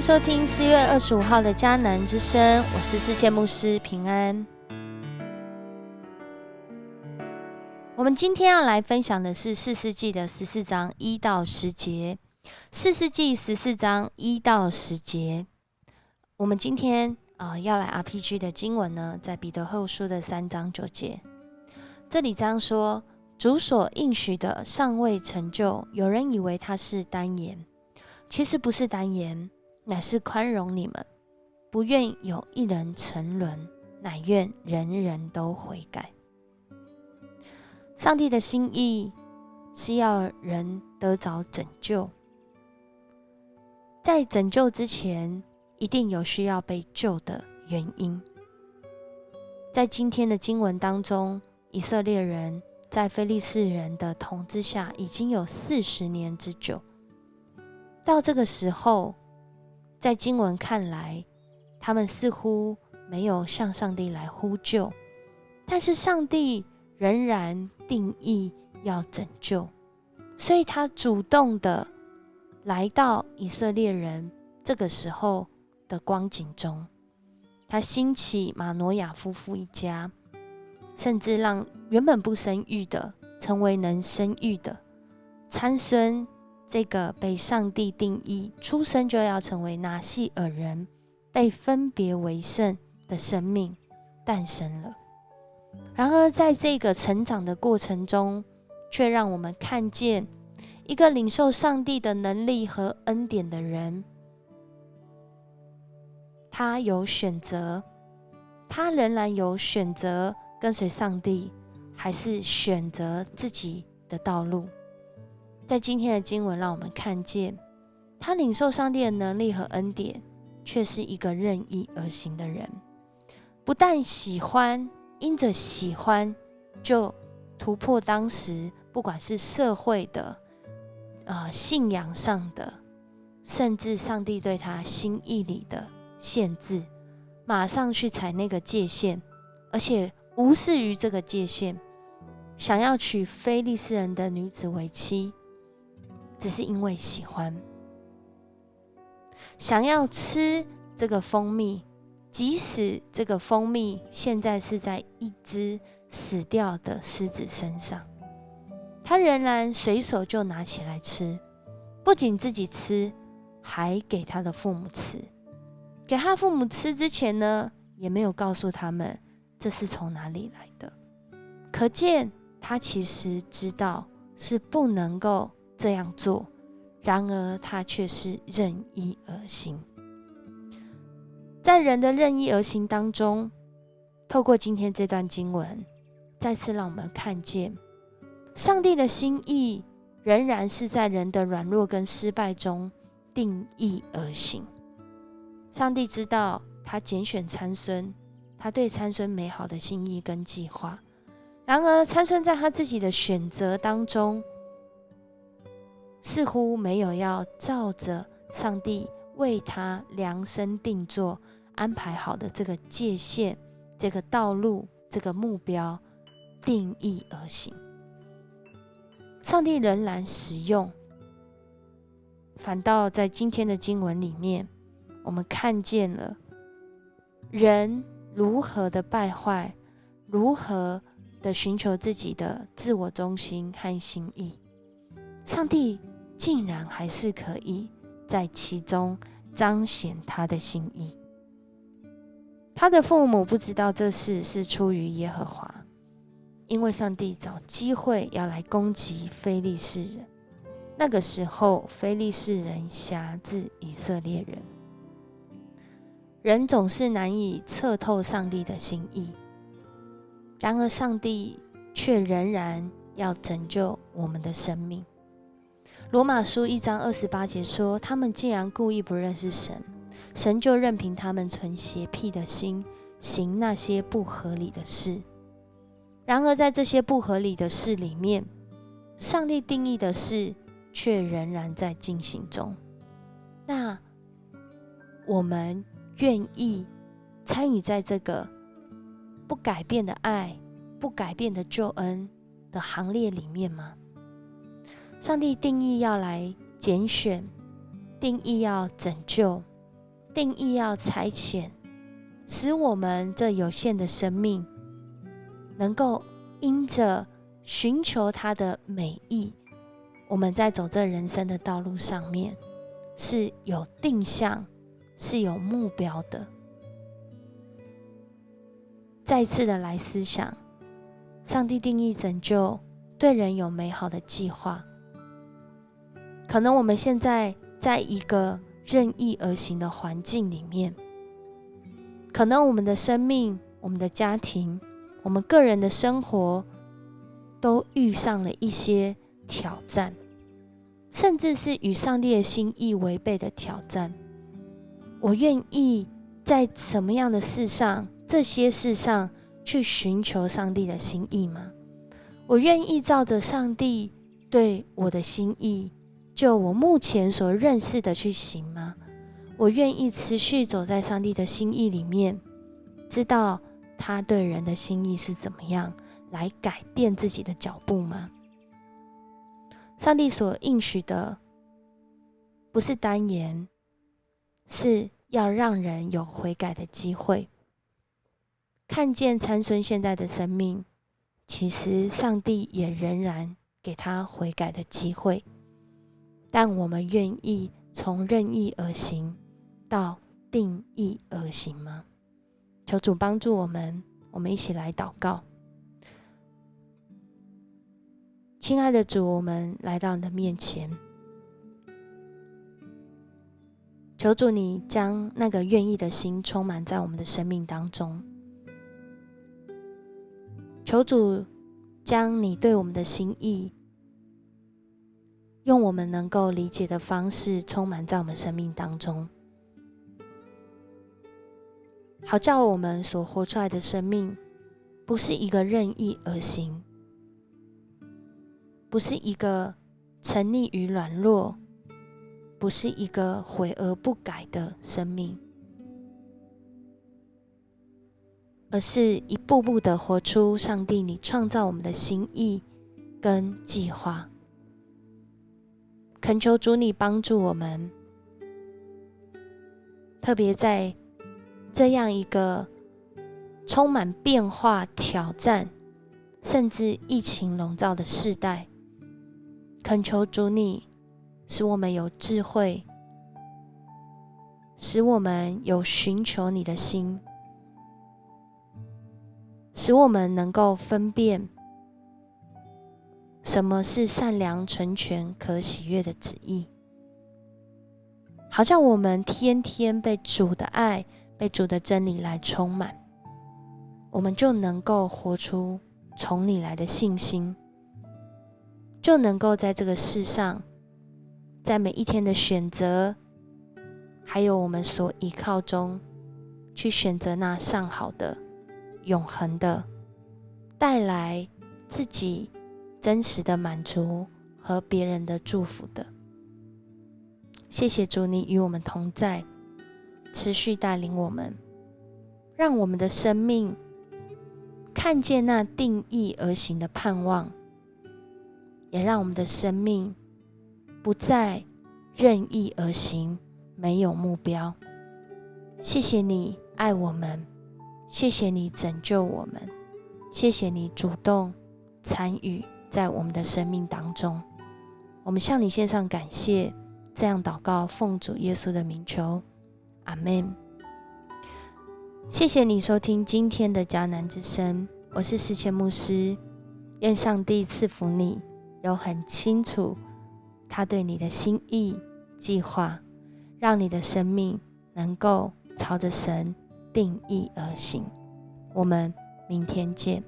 迎收听4月25号的迦南之声，我是世界牧师平安。我们今天要来分享的是士师记的14章1到10节。士师记14章1到10节，我们今天要来 RPG 的经文呢，在彼得后书的3章9节。这里这样说：主所应许的尚未成就，有人以为他是单言，其实不是单言，乃是宽容你们，不愿有一人沉沦，乃愿人人都悔改。上帝的心意是要人得着拯救，在拯救之前，一定有需要被救的原因。在今天的经文当中，以色列人在非利士人的统治下已经有40年之久。到这个时候，在经文看来，他们似乎没有向上帝来呼救，但是上帝仍然定义要拯救，所以他主动的来到以色列人这个时候的光景中，他兴起马挪亚夫妇一家，甚至让原本不生育的成为能生育的，参孙这个被上帝定义出生就要成为拿细耳人，被分别为圣的生命诞生了。然而在这个成长的过程中，却让我们看见一个领受上帝的能力和恩典的人，他有选择，他仍然有选择跟随上帝，还是选择自己的道路。在今天的经文让我们看见，他领受上帝的能力和恩典，却是一个任意而行的人。不但喜欢，因着喜欢就突破当时不管是社会的信仰上的，甚至上帝对他心意里的限制，马上去踩那个界限，而且无视于这个界限，想要娶非利士人的女子为妻，只是因为喜欢。想要吃这个蜂蜜，即使这个蜂蜜现在是在一只死掉的狮子身上，他仍然随手就拿起来吃，不仅自己吃，还给他的父母吃。给他父母吃之前呢，也没有告诉他们这是从哪里来的，可见他其实知道是不能够这样做，然而他却是任意而行。在人的任意而行当中，透过今天这段经文，再次让我们看见上帝的心意仍然是在人的软弱跟失败中定义而行。上帝知道他拣选参孙，他对参孙美好的心意跟计划，然而参孙在他自己的选择当中，似乎没有要照着上帝为他量身定做安排好的这个界限、这个道路、这个目标定义而行。上帝仍然使用，反倒在今天的经文里面，我们看见了人如何的败坏，如何的寻求自己的自我中心和心意，上帝竟然还是可以在其中彰显他的心意。他的父母不知道这事是出于耶和华，因为上帝找机会要来攻击非利士人。那个时候非利士人辖制以色列人。人总是难以测透上帝的心意，然而上帝却仍然要拯救我们的生命。罗马书1章28节说，他们既然故意不认识神，神就任凭他们存邪僻的心，行那些不合理的事。然而在这些不合理的事里面，上帝定义的事却仍然在进行中。那我们愿意参与在这个不改变的爱、不改变的救恩的行列里面吗？上帝定义要来拣选，定义要拯救，定义要差遣，使我们这有限的生命能够因着寻求他的美意，我们在走这人生的道路上面是有定向，是有目标的。再次的来思想，上帝定义拯救，对人有美好的计划。可能我们现在在一个任意而行的环境里面，可能我们的生命、我们的家庭、我们个人的生活都遇上了一些挑战，甚至是与上帝的心意违背的挑战。我愿意在什么样的事上，这些事上去寻求上帝的心意吗？我愿意照着上帝对我的心意，就我目前所认识的去行吗？我愿意持续走在上帝的心意里面，知道他对人的心意是怎么样，来改变自己的脚步吗？上帝所应许的不是单言，是要让人有悔改的机会。看见参孙现在的生命，其实上帝也仍然给他悔改的机会，但我们愿意从任意而行到定义而行吗？求主帮助我们，我们一起来祷告。亲爱的主，我们来到你的面前，求主你将那个愿意的心充满在我们的生命当中，求主将你对我们的心意，用我们能够理解的方式充满在我们生命当中，好叫我们所活出来的生命不是一个任意而行，不是一个沉溺于软弱，不是一个悔而不改的生命，而是一步步的活出上帝你创造我们的心意跟计划。恳求主你帮助我们，特别在这样一个充满变化、挑战，甚至疫情笼罩的世代，恳求主你使我们有智慧，使我们有寻求你的心，使我们能够分辨什么是善良、纯全、可喜悦的旨意，好像我们天天被主的爱、被主的真理来充满，我们就能够活出从你来的信心，就能够在这个世上，在每一天的选择，还有我们所依靠中，去选择那上好的、永恒的，带来自己真实的满足和别人的祝福的。谢谢主，你与我们同在，持续带领我们，让我们的生命看见那定义而行的盼望，也让我们的生命不再任意而行，没有目标。谢谢你爱我们，谢谢你拯救我们，谢谢你主动参与在我们的生命当中。我们向你献上感谢，这样祷告奉主耶稣的名求，阿们。谢谢你收听今天的迦南之声，我是思谦牧师。愿上帝赐福你，有很清楚他对你的心意计划，让你的生命能够朝着神定义而行。我们明天见。